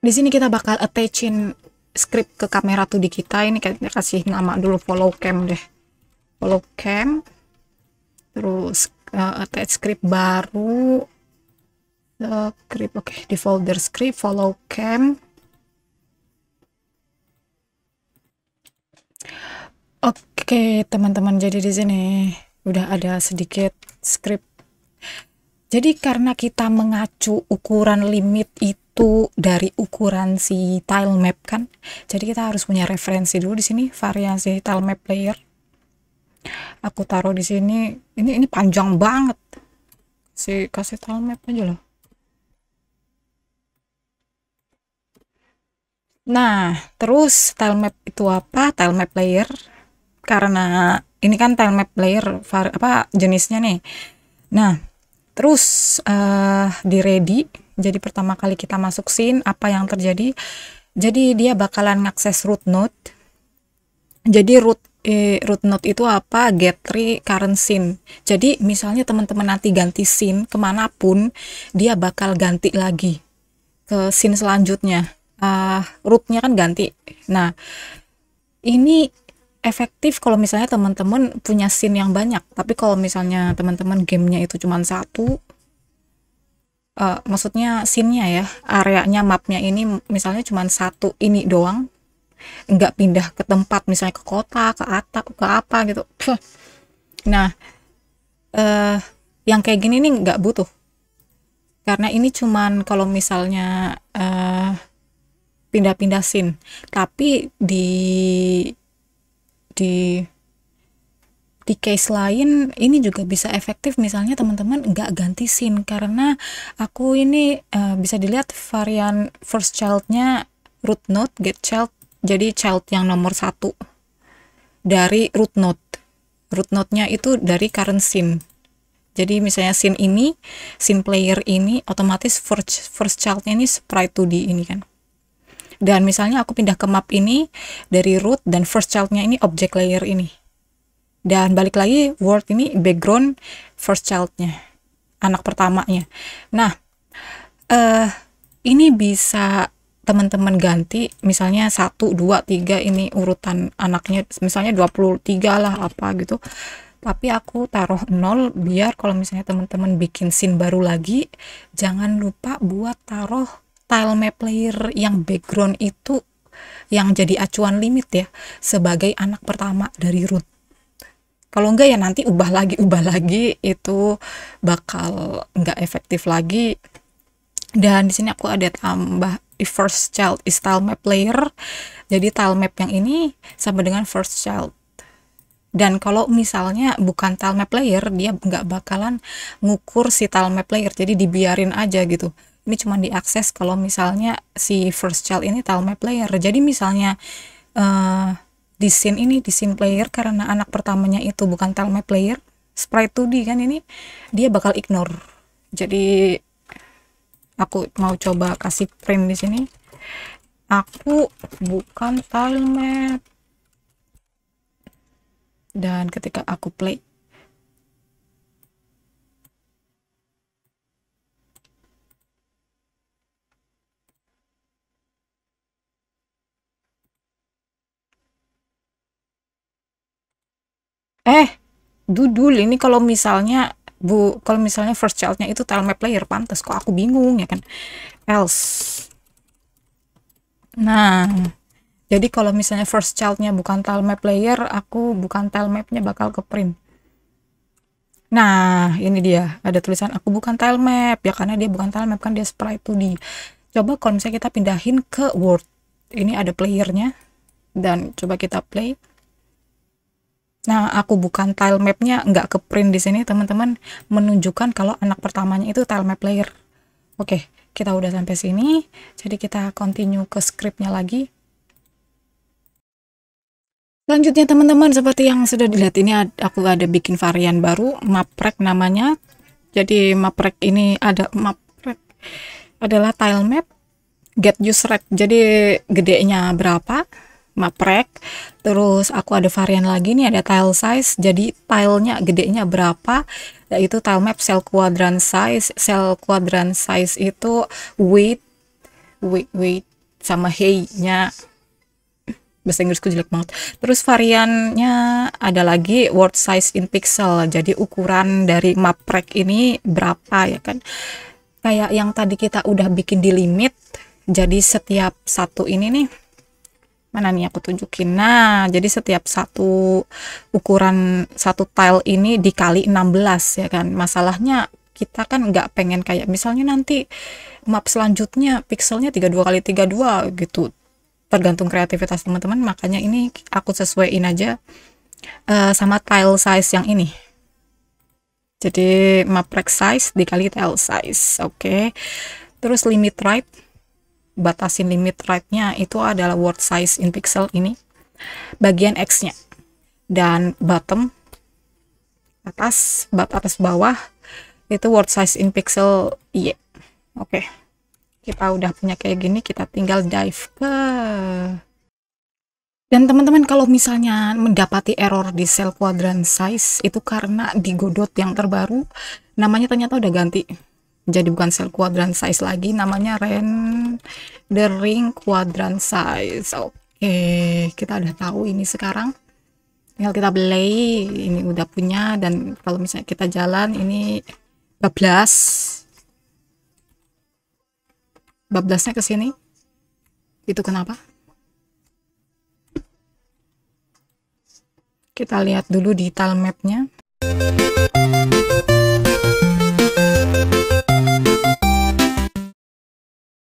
Di sini kita bakal attachin script ke kamera 2D kita. Ini kita kasih nama dulu follow cam deh. Follow cam. Terus attach script baru. Script, oke, di folder script follow cam. Oke, teman-teman, jadi di sini udah ada sedikit script. Jadi karena kita mengacu ukuran limit itu dari ukuran si tile map kan, jadi kita harus punya referensi dulu di sini variasi tile map layer. Aku taruh di sini. Ini panjang banget. Kasih tile map aja loh. Nah, terus tile map itu apa? Tile map layer. Karena ini kan tile map layer apa jenisnya nih. Nah, terus di ready. Jadi pertama kali kita masuk scene, apa yang terjadi? Jadi dia bakalan ngakses root node. Jadi root node itu apa? Get tree current scene. Jadi misalnya teman-teman nanti ganti scene kemanapun, dia bakal ganti lagi ke scene selanjutnya. Rootnya kan ganti. Nah, ini efektif kalau misalnya teman-teman punya scene yang banyak. Tapi kalau misalnya teman-teman gamenya itu cuma satu, maksudnya scene-nya ya, areanya mapnya ini misalnya cuma satu ini doang, nggak pindah ke tempat, misalnya ke kota, ke atap, ke apa gitu. Nah, yang kayak gini nih nggak butuh. Karena ini cuman kalau misalnya pindah-pindah scene. Tapi di case lain ini juga bisa efektif, misalnya teman-teman nggak ganti scene, karena aku ini bisa dilihat varian first child-nya root node get child, jadi child yang nomor 1 dari root node-nya itu dari current scene. Jadi misalnya scene ini, scene player ini otomatis first child-nya ini sprite 2D ini kan. Dan misalnya aku pindah ke map ini dari root, dan first child-nya ini object layer ini. Dan balik lagi world ini background first child-nya, anak pertamanya. Nah, ini bisa teman-teman ganti, misalnya 1, 2, 3 ini urutan anaknya, misalnya 23 lah apa gitu. Tapi aku taruh 0 biar kalau misalnya teman-teman bikin scene baru lagi, jangan lupa buat taruh tile map layer yang background itu yang jadi acuan limit ya, sebagai anak pertama dari root. Kalau enggak ya nanti ubah lagi itu bakal enggak efektif lagi. Dan di sini aku ada tambah if first child is tile map layer. Jadi tile map yang ini sama dengan first child. Dan kalau misalnya bukan tile map layer, dia nggak bakalan ngukur si tile map layer, jadi dibiarin aja gitu. Ini cuma diakses kalau misalnya si first child ini tile map layer. Jadi misalnya di scene ini, di scene player, karena anak pertamanya itu bukan tile map layer, sprite 2D kan, ini dia bakal ignore. Jadi aku mau coba kasih print di sini. Aku bukan tile map. Dan ketika aku play, dudul ini kalau misalnya first child-nya itu tile map player, pantas kok aku bingung ya kan. Else. Nah, jadi kalau misalnya first child-nya bukan tile map player, aku bukan tile map-nya bakal ke print. Nah, ini dia ada tulisan aku bukan tile map ya, karena dia bukan tile map kan, dia sprite 2D. Coba kalau misalnya kita pindahin ke Word, ini ada playernya, dan coba kita play. Nah, aku bukan tile mapnya nggak ke print di sini teman-teman, menunjukkan kalau anak pertamanya itu tile map player. Oke, kita udah sampai sini, jadi kita continue ke scriptnya lagi. Selanjutnya teman-teman, seperti yang sudah dilihat ini aku ada bikin varian baru, maprek namanya. Jadi maprek ini maprek adalah tile map get use rate, jadi gedenya berapa maprek. Terus aku ada varian lagi nih, ada tile size, jadi tilenya gedenya berapa, yaitu tile map cell quadrant size. Cell quadrant size itu weight sama hey-nya. Bahasa Inggrisku jelek banget. Terus variannya ada lagi word size in pixel. Jadi ukuran dari MapRec ini berapa ya kan? Kayak yang tadi kita udah bikin di limit. Jadi setiap satu ini nih, mana nih aku tunjukin. Nah, jadi setiap satu ukuran satu tile ini dikali 16 ya kan. Masalahnya kita kan nggak pengen kayak misalnya nanti map selanjutnya pixelnya 32 kali 32 gitu. Tergantung kreativitas teman-teman, makanya ini aku sesuaiin aja sama tile size yang ini. Jadi MapRec size dikali tile size. Oke. Terus limit right, batasin limit right-nya itu adalah word size in pixel ini. Bagian X-nya. Dan bottom atas bawah itu word size in pixel Y. Oke. Kita udah punya kayak gini, kita tinggal dive ke. Dan teman-teman kalau misalnya mendapati error di cell quadrant size itu karena di Godot yang terbaru namanya ternyata udah ganti. Jadi bukan cell quadrant size lagi, namanya rendering quadrant size. Oke, kita udah tahu ini sekarang. Tinggal kita play, ini udah punya, dan kalau misalnya kita jalan ini bablasnya ke sini. Itu kenapa? Kita lihat dulu di tile mapnya.